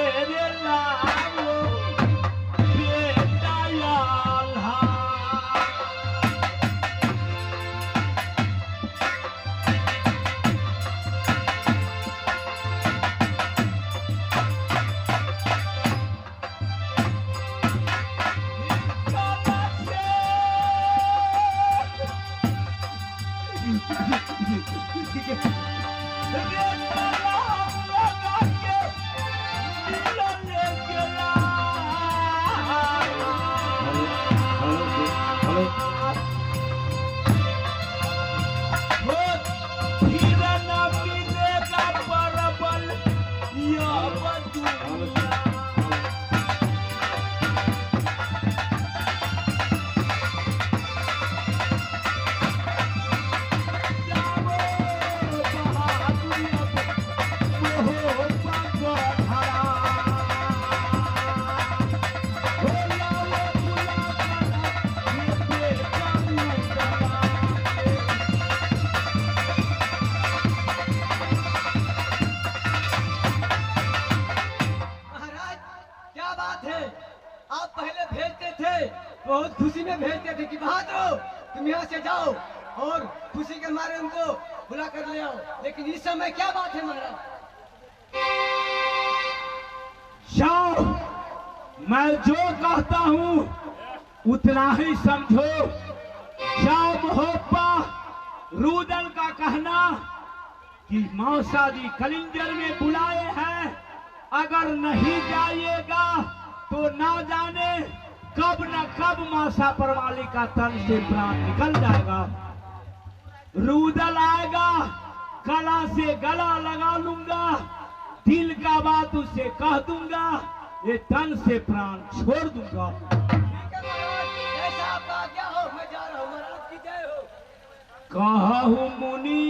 रे लाओ बेटा आल्हा। आप पहले भेजते थे, बहुत खुशी में भेजते थे कि बहादुर तुम यहाँ से जाओ और खुशी के मारे उनको बुला कर ले आओ, लेकिन इस समय क्या बात है महाराज? जाओ, मैं जो कहता हूँ उतना ही समझो। जाओ मोहब्बा रूदल का कहना कि मौसा जी कलिंजर में बुलाए हैं, अगर नहीं जाइएगा तो ना जाने कब न कब मौसा परवाली का तन से प्राण निकल जाएगा। रूदल आएगा, गला से गला लगा लूंगा, दिल का बात उसे कह दूंगा, ये तन से प्राण छोड़ दूंगा। ऐसा आपका आज्ञा हो, मैं जा रहा हूँ महाराज की जय हो। कहूँ मुनि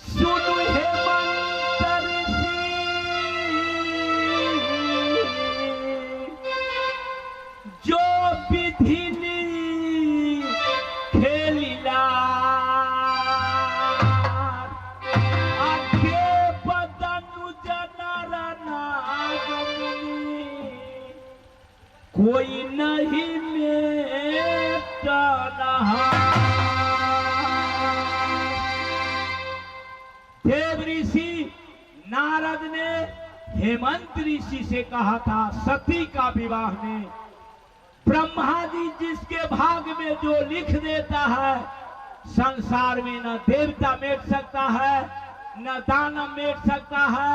सुनु हेमंत ऋषि, जो विधिनी खेलिला आखे बदनु जनर नागमुनि, कोई नहीं मेटा नहा। देव ऋषि नारद ने हेमंत ऋषि से कहा था सती का विवाह में ब्रह्मा जी जिसके भाग में जो लिख देता है, संसार में न देवता मेट सकता है, न दानव मेट सकता है,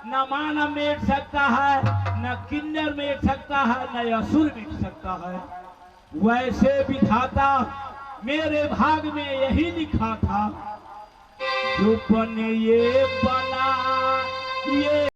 न मानव मेट सकता है, न किन्नर मेट सकता है, न असुर मेट सकता है। वैसे विधाता मेरे भाग में यही लिखा था, जो बने ये बना ये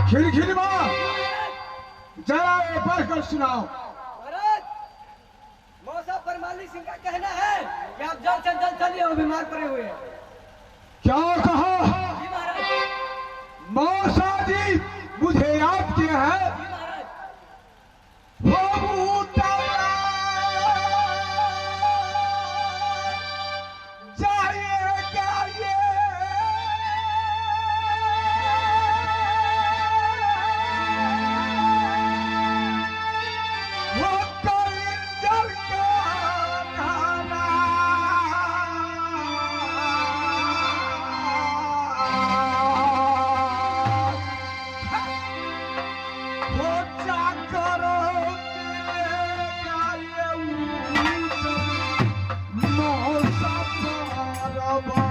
खिलखिली माँ जरा ये पढ़कर सुनाओ। महाराज, मौसा परमाली सिंह का कहना है कि आप जल्द से जल्द चलिए, वो बीमार पड़े हुए हैं। जाओ कहो जी महाराज। मौसा जी मुझे याद किए हैं। जी महाराज। वो उतरा जाएगा ये वो कलिंदर का खाना वो जाकरो मिलेगा ये मौसा बराबर।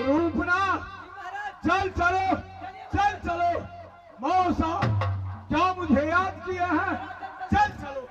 रूपना चल चलो चल चलो। मौसा क्या मुझे याद किए हैं? चल चलो।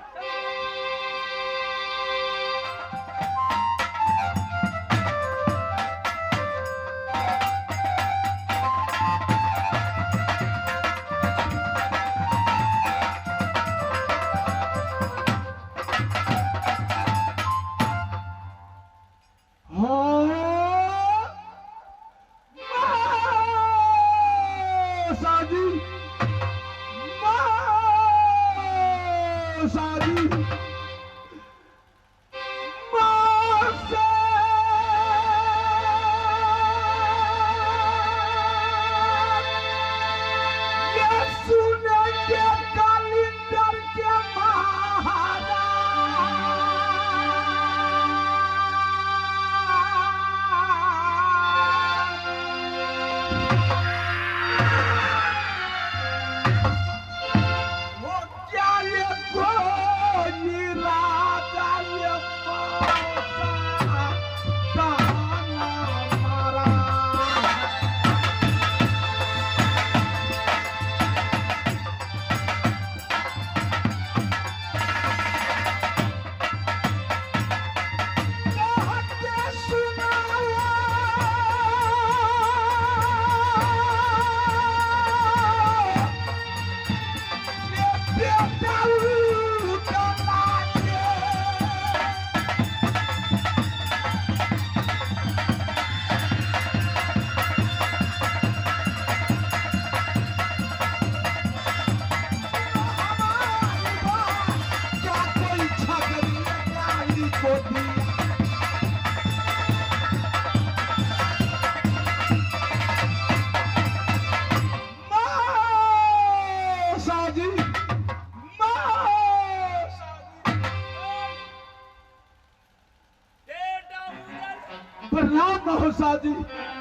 प्रणाम महोसा जी,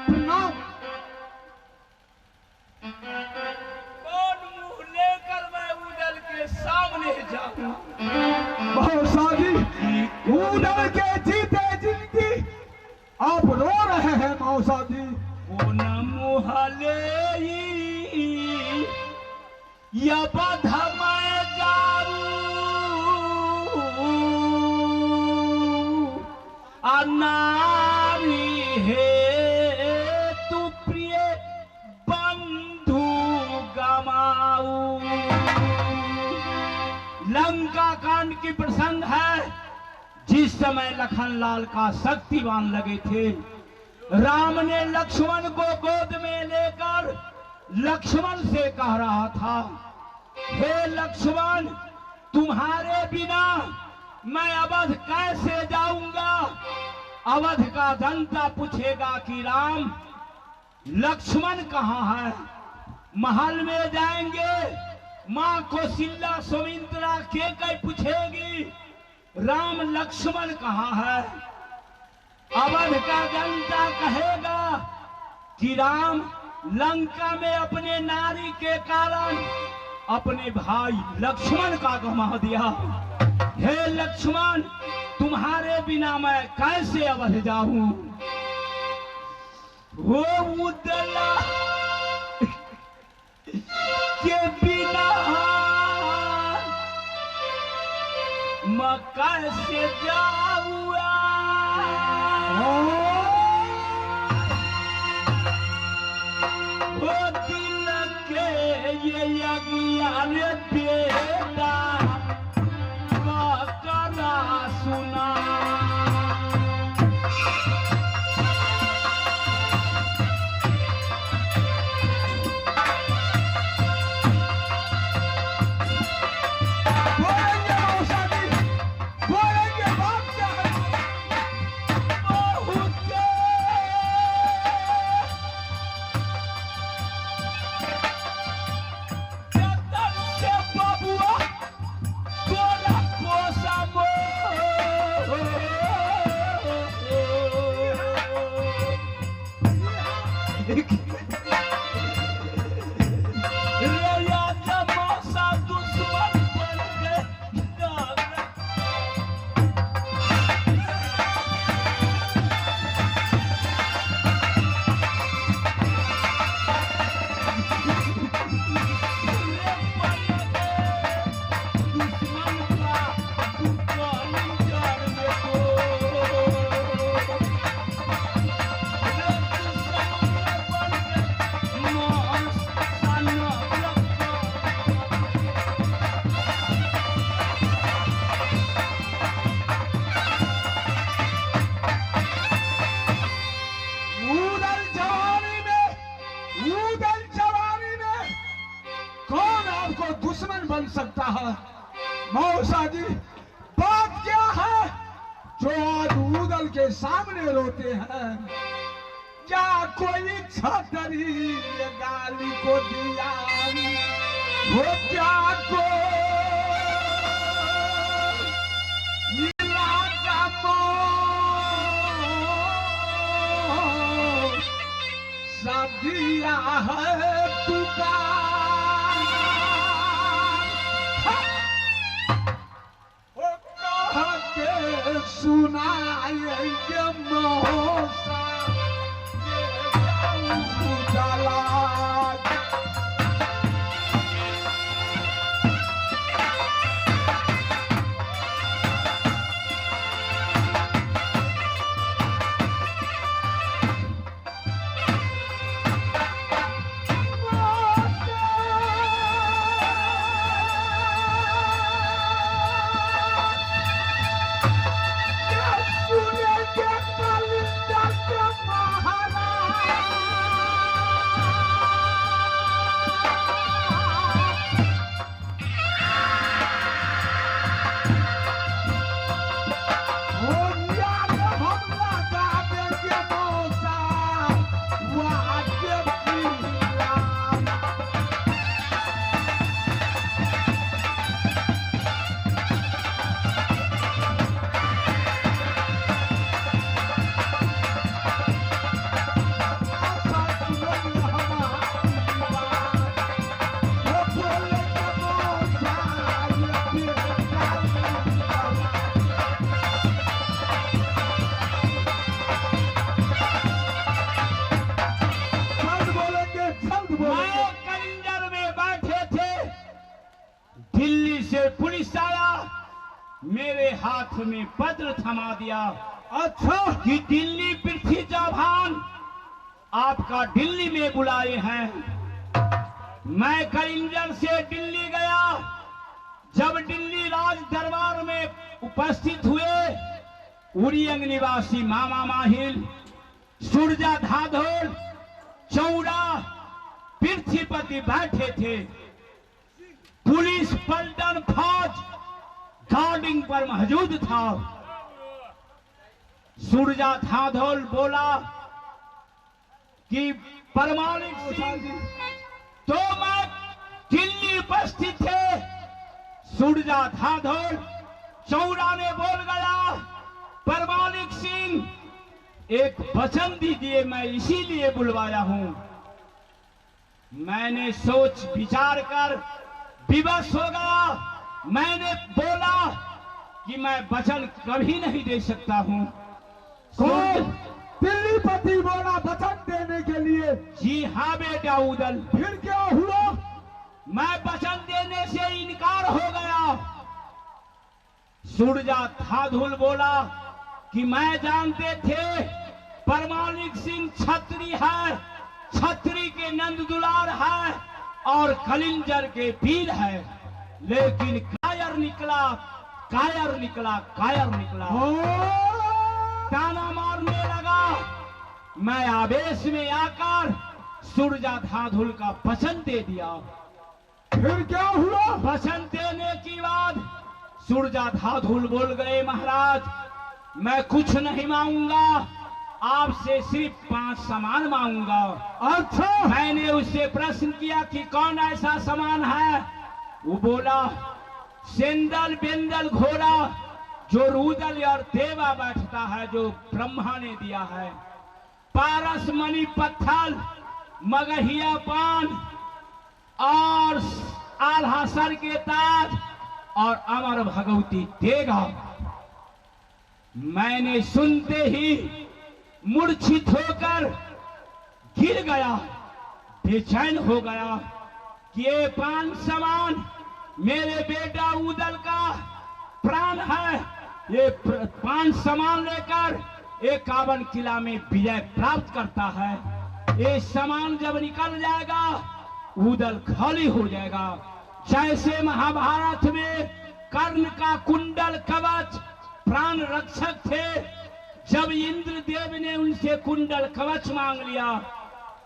प्रणाम। कौन मुंह लेकर मैं उदल के सामने जाऊं? महोसा जी, उदल के जीते जिंदगी आप रो रहे हैं महोसा जी। कौन मुंह ले या बाधा मैं जाऊं? नारी है तू प्रिय बंधु गमाऊ। लंका कांड की प्रसंग है जिस समय लखनलाल का शक्तिवान लगे थे। राम ने लक्ष्मण को गोद में लेकर लक्ष्मण से कह रहा था, हे लक्ष्मण, तुम्हारे बिना मैं अवध कैसे जाऊंगा? अवध का जनता पूछेगा कि राम लक्ष्मण कहाँ है? महल में जाएंगे, माँ कौशल्या सुमित्रा के कई पूछेगी राम लक्ष्मण कहाँ है? अवध का जनता कहेगा कि राम लंका में अपने नारी के कारण अपने भाई लक्ष्मण का गमा दिया। हे लक्ष्मण, तुम्हारे बिना मैं कैसे अवध जाऊं? वो उदला के बिना मैं कैसे जाऊंगा? वो दिल के ये अज्ञान बेटा का करा सुना। सकता है मौसा जी, बात क्या है जो आज उदल के सामने रोते हैं? क्या कोई छतरी गाली को दिया? वो क्या दिया है तुका? सुनाएंगे मौसा उजाला। पुलिस आया, मेरे हाथ में पत्र थमा दिया। अच्छा कि दिल्ली पृथ्वी चौहान आपका दिल्ली में बुलाए हैं। मैं कलिंजर से दिल्ली गया। जब दिल्ली राज दरबार में उपस्थित हुए उरियंग निवासी मामा माहिल, सुरजा धाधोल, चौड़ा, पृथ्वीपति बैठे थे। पुलिस पलटन फौज गार्डिंग पर मौजूद था। सुरजा धाधोल बोला कि परमाणिक सिंह तो मैं दिल्ली उपस्थित थे। सुरजा धाधोल चौड़ा ने बोल गया, परमाणिक सिंह एक वचन दीजिए, मैं इसीलिए बुलवाया हूं। मैंने सोच विचार कर विवश हो गया। मैंने बोला कि मैं वचन कभी नहीं दे सकता हूं। कौन? दिल्ली पति बोला वचन देने के लिए? जी हाँ बेटा उदल। फिर क्या हुआ? मैं वचन देने से इनकार हो गया। सुरजा धाधुल बोला कि मैं जानते थे परमाणिक सिंह छत्री है, छत्री के नंद दुलार है और कलिंजर के वीर है, लेकिन कायर निकला, कायर निकला, कायर निकला। ताना मारने लगा। मैं आवेश में आकर सुरजा धाधुल का वचन दे दिया। फिर क्या हुआ? वचन देने के बाद सुरजा धाधुल बोल गए, महाराज मैं कुछ नहीं मांगूंगा, आपसे सिर्फ 5 सामान मांगूंगा। अच्छा। मैंने उससे प्रश्न किया कि कौन ऐसा सामान है? वो बोला सेंदल बेंदल घोड़ा जो रुदल और देवा बैठता है, जो ब्रह्मा ने दिया है, पारस मणि पत्थर, मगहिया पान और आल्हा सर के ताज और अमर भगवती देगा। मैंने सुनते ही मूर्छित होकर गिर गया, बेचैन हो गया कि ये 5 सामान मेरे बेटा उदल का प्राण है। ये 5 सामान लेकर 51 किला में विजय प्राप्त करता है। ये सामान जब निकल जाएगा उदल खाली हो जाएगा। जैसे महाभारत में कर्ण का कुंडल कवच प्राण रक्षक थे, जब इंद्रदेव ने उनसे कुंडल कवच मांग लिया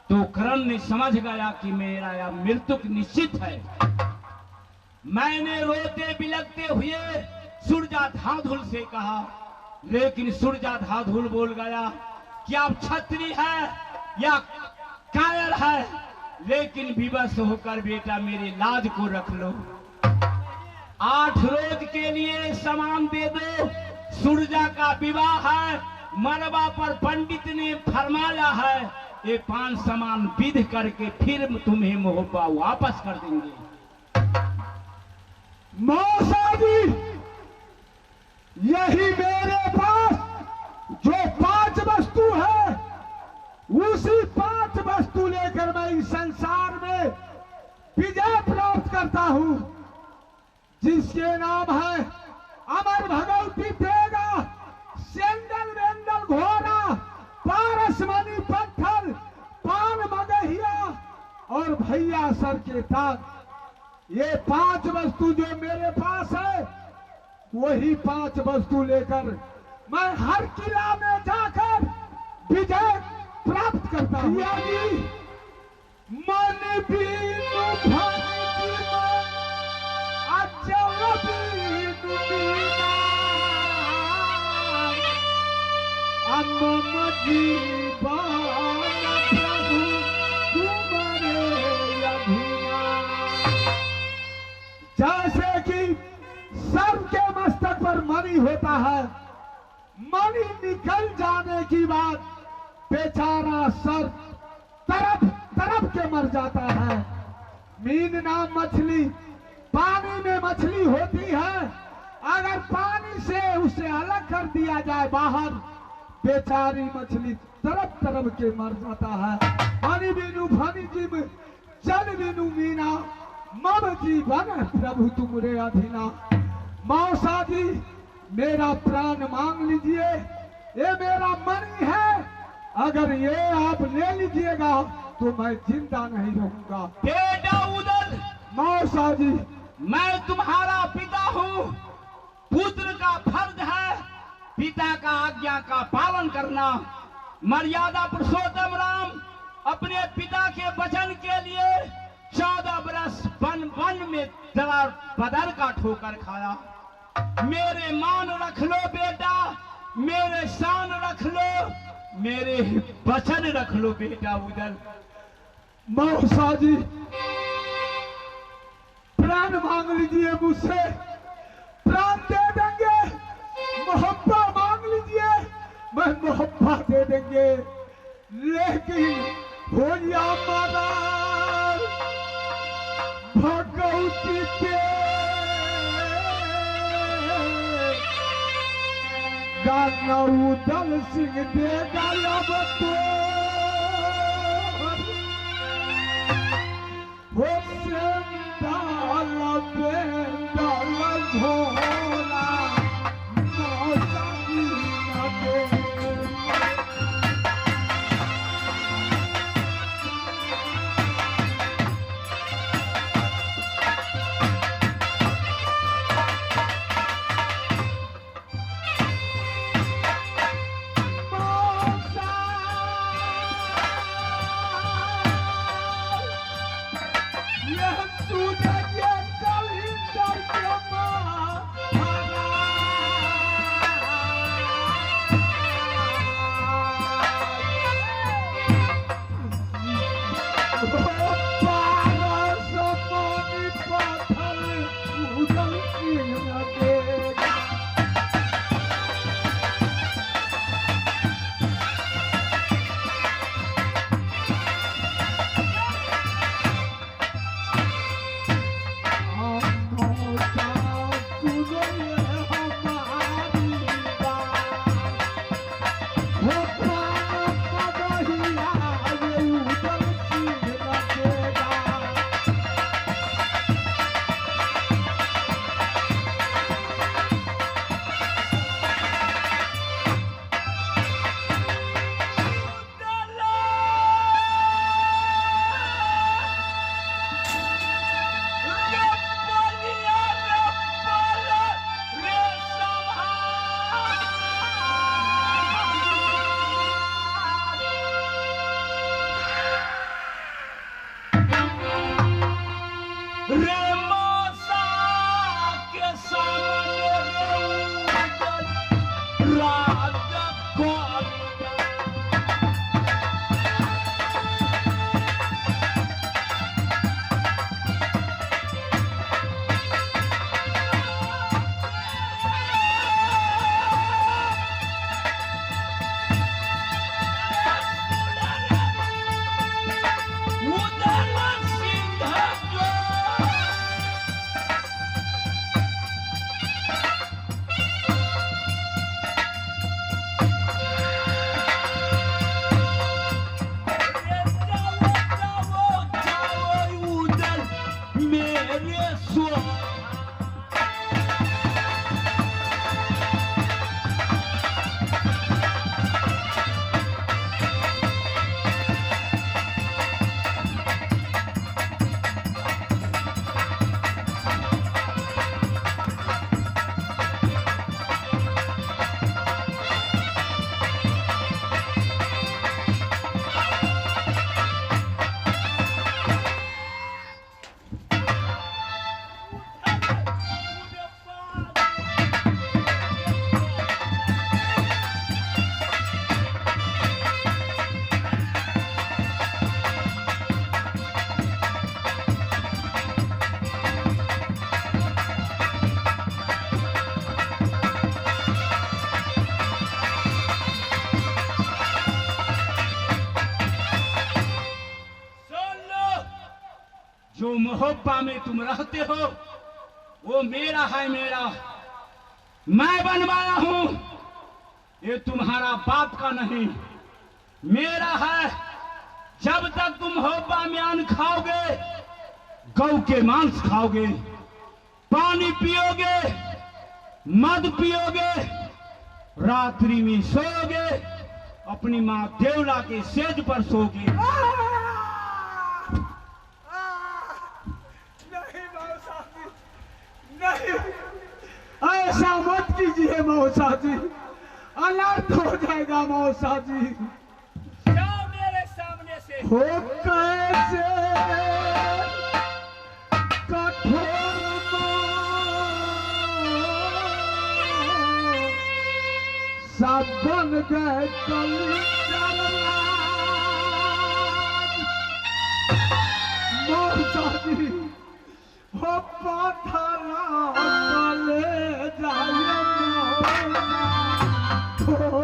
तो कर्ण ने समझ गया कि मेरा यह मृत्यु निश्चित है। मैंने रोते बिलखते हुए सुरजा धाधुल से कहा, लेकिन सुरजा धाधुल बोल गया कि आप छत्री है या कायर है, लेकिन विवश होकर बेटा मेरे लाज को रख लो। 8 रोज के लिए सामान दे दो। सुरजा का विवाह है, मरवा पर पंडित ने फरमाया है ये 5 सामान विध करके फिर तुम्हें मोहब्बा वापस कर देंगे। मौसा जी, यही मेरे पास जो 5 वस्तु है, उसी 5 वस्तु लेकर मैं इस संसार में विजय प्राप्त करता हूं, जिसके नाम है अमर भगवती देगा, सेंदल वेंदल घोड़ा, पारस मणि पत्थर, पान मगहिया और भैया सर के ताज। ये 5 वस्तु जो मेरे पास है, वही 5 वस्तु लेकर मैं हर किला में जाकर विजय प्राप्त करता हूं। मन बीनु भक्ति में अचल बीनु बीना, मम जीवन प्रभु तुम्हारे अभिमान। जैसे कि सर के मस्तक पर मणि होता है, मणि निकल जाने की बाद बेचारा सर तरफ तरफ के मर जाता है। मीन नाम मछली पानी में मछली होती है, अगर पानी से उसे अलग कर दिया जाए बाहर, बेचारी मछली तरफ तरफ के मर जाता है। पानी बिनु भानी जीव जल बिनु मीना, मम जीवन प्रभु तुमरे अधीना। मौसा जी, मेरा प्राण मांग लीजिए, ये मेरा मणि है, अगर ये आप ले लीजिएगा तो मैं जिंदा नहीं रहूंगा। बेटा उदल, मौसा जी, मैं तुम्हारा पिता हूँ, पुत्र का फर्ज है पिता का आज्ञा का पालन करना। मर्यादा पुरुषोत्तम राम अपने पिता के वचन के लिए 14 बरस वन में दरा बदर का ठोकर खाया। मेरे मान रख लो बेटा, मेरे शान रख लो, मेरे वचन रख लो बेटा उदल। मौसा जी प्राण मांग लीजिए मुझसे, प्राण दे देंगे। मोहब्बत मांग लीजिए, मैं मोहब्बत दे देंगे, लेकिन हो या मारा भगवती के गाना उदल सिंह देगा अब तो हो सेंदाल बेंदाल घोड़ा मौसा जी न दे। जो मोहब्बा में तुम रहते हो वो मेरा है, मेरा मैं बनवाया हूं, ये तुम्हारा बाप का नहीं, मेरा है। जब तक तुम मोहब्बा में अन्न खाओगे, गौ के मांस खाओगे, पानी पियोगे, मद पियोगे, रात्रि में सोओगे, अपनी मां देवला के सेज पर सोओगे। नहीं, ऐसा मत कीजिए मौसा जी, अनर्थ हो जाएगा मौसा जी। जाओ मेरे सामने से। हो कैसे कठोर सब बन गए मौसा जी। हो पथरा चले जाए हो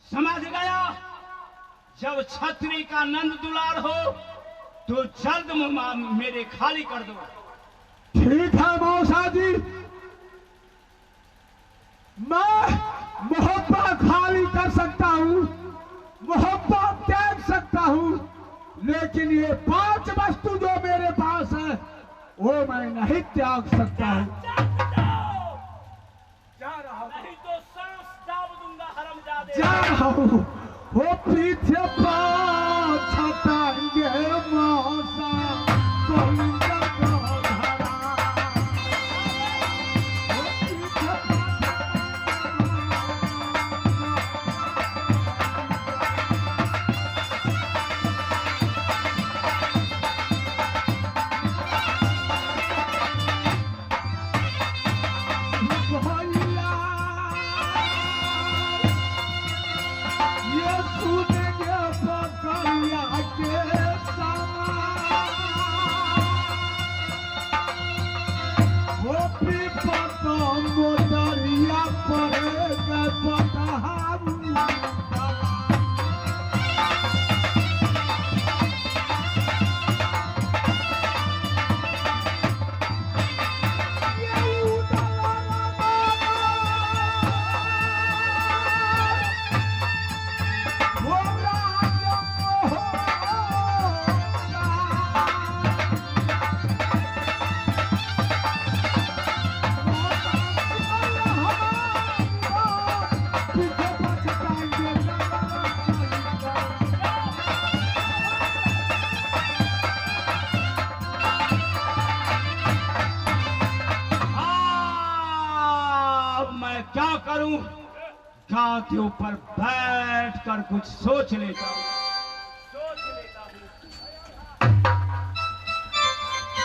समझ गया? जब छतरी का नंद दुलार हो तो जल्द मेरे खाली कर दो। ठीक है मौसा जी, मैं मोहब्बा खाली कर सकता हूँ, मोहब्बा त्याग सकता हूँ, लेकिन ये 5 वस्तु जो मेरे पास है वो मैं नहीं त्याग सकता हूँ। जा रहा हूँ, नहीं तो सांस दाब दूंगा हरामजादे। जा रहा हूँ, वो पीछे छटाएंगे मौसा गोविंदा को धरा। वो पीछे भैया ये सुनेंगे बकरिया के समान। वो पीपत मोटरिया पड़ेगा पतहारू। क्या करूं? गादी ऊपर बैठ कर कुछ सोच लेता हूं।